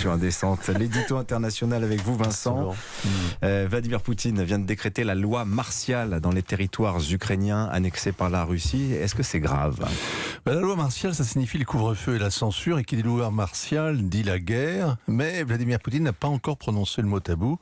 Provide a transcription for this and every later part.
expression indécente. L'édito international avec vous, Vincent. Vladimir Poutine vient de décréter la loi martiale dans les territoires ukrainiens annexés par la Russie. Est-ce que c'est grave ? La loi martiale, ça signifie le couvre-feu et la censure. Et qui dit loi martiale dit la guerre. Mais Vladimir Poutine n'a pas encore prononcé le mot tabou.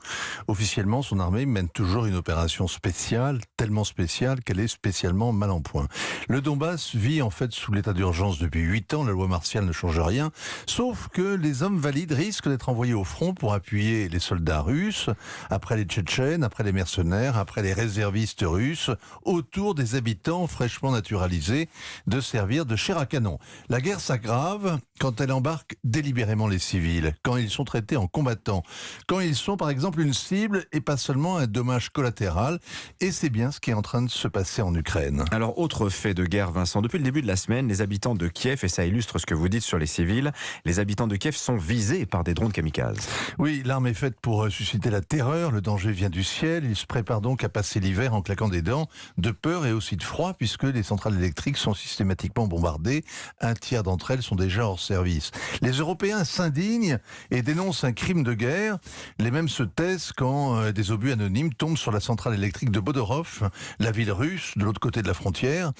Officiellement, son armée mène toujours une opération spéciale, tellement spéciale qu'elle est spécialement mal en point. Le Donbass vit en fait sous l'état d'urgence depuis 8 ans. La loi martiale ne change rien. Sauf que les hommes valides risquent d'être envoyés au front pour appuyer les soldats russes, après les Tchétchènes, après les mercenaires, après les réservistes russes, autour des habitants fraîchement naturalisés, de servir de chair à canon. La guerre s'aggrave quand elle embarque délibérément les civils, quand ils sont traités en combattants, quand ils sont par exemple une cible et pas seulement un dommage collatéral. Et c'est bien ce qui est en train de se passer en Ukraine. Alors, autre fait de guerre, Vincent, depuis le début de la semaine, les habitants de Kiev, et ça illustre ce que vous dites sur les civils, les habitants de Kiev sont visés par des drones kamikazes. Oui, l'arme est faite pour susciter la terreur, le danger vient du ciel, ils se préparent donc à passer l'hiver en claquant des dents, de peur et aussi de froid, puisque les centrales électriques sont systématiquement bombardées, un tiers d'entre elles sont déjà hors service. Les Européens s'indignent et dénoncent un crime de guerre, les mêmes se taisent quand des obus anonymes tombent sur la centrale électrique de Bodorov, la ville russe, de l'autre côté de la frontière.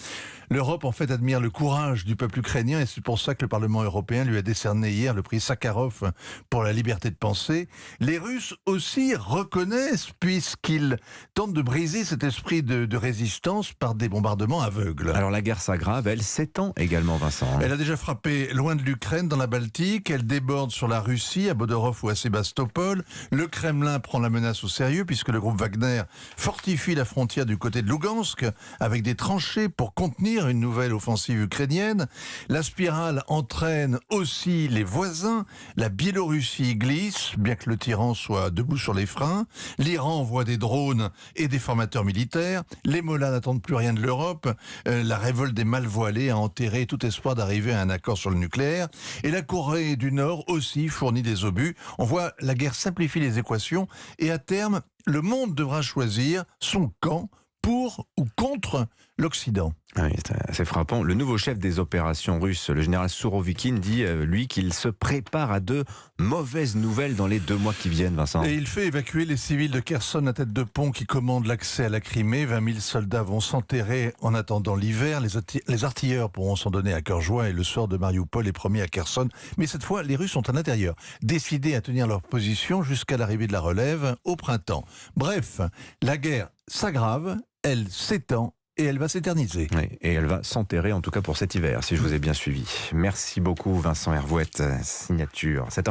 L'Europe, en fait, admire le courage du peuple ukrainien et c'est pour ça que le Parlement européen lui a décerné hier le prix Sakharov pour la liberté de penser. Les Russes aussi reconnaissent, puisqu'ils tentent de briser cet esprit de résistance par des bombardements aveugles. Alors, la guerre s'aggrave, elle s'étend également, Vincent. Elle a déjà frappé loin de l'Ukraine, dans la Baltique. Elle déborde sur la Russie, à Bodorov ou à Sébastopol. Le Kremlin prend la menace au sérieux, puisque le groupe Wagner fortifie la frontière du côté de Lugansk, avec des tranchées pour contenir une nouvelle offensive ukrainienne. La spirale entraîne aussi les voisins. La Biélorussie glisse, bien que le tyran soit debout sur les freins. L'Iran envoie des drones et des formateurs militaires. Les mollahs n'attendent plus rien de l'Europe. La révolte des mal voilés a enterré tout espoir d'arriver à un accord sur le nucléaire. Et la Corée du Nord aussi fournit des obus. On voit la guerre simplifier les équations et à terme, le monde devra choisir son camp pour ou contre l'Occident. Oui, c'est assez frappant. Le nouveau chef des opérations russes, le général Sourovikine, dit, lui, qu'il se prépare à de mauvaises nouvelles dans les 2 mois qui viennent, Vincent. Et il fait évacuer les civils de Kherson à tête de pont qui commandent l'accès à la Crimée. 20 000 soldats vont s'enterrer en attendant l'hiver. Les artilleurs pourront s'en donner à cœur joie et le sort de Mariupol est promis à Kherson. Mais cette fois, les Russes sont à l'intérieur, décidés à tenir leur position jusqu'à l'arrivée de la relève au printemps. Bref, la guerre s'aggrave, elle s'étend et elle va s'éterniser. Oui, et elle va s'enterrer, en tout cas pour cet hiver, si je vous ai bien suivi. Merci beaucoup, Vincent Hervouette. Signature. 7h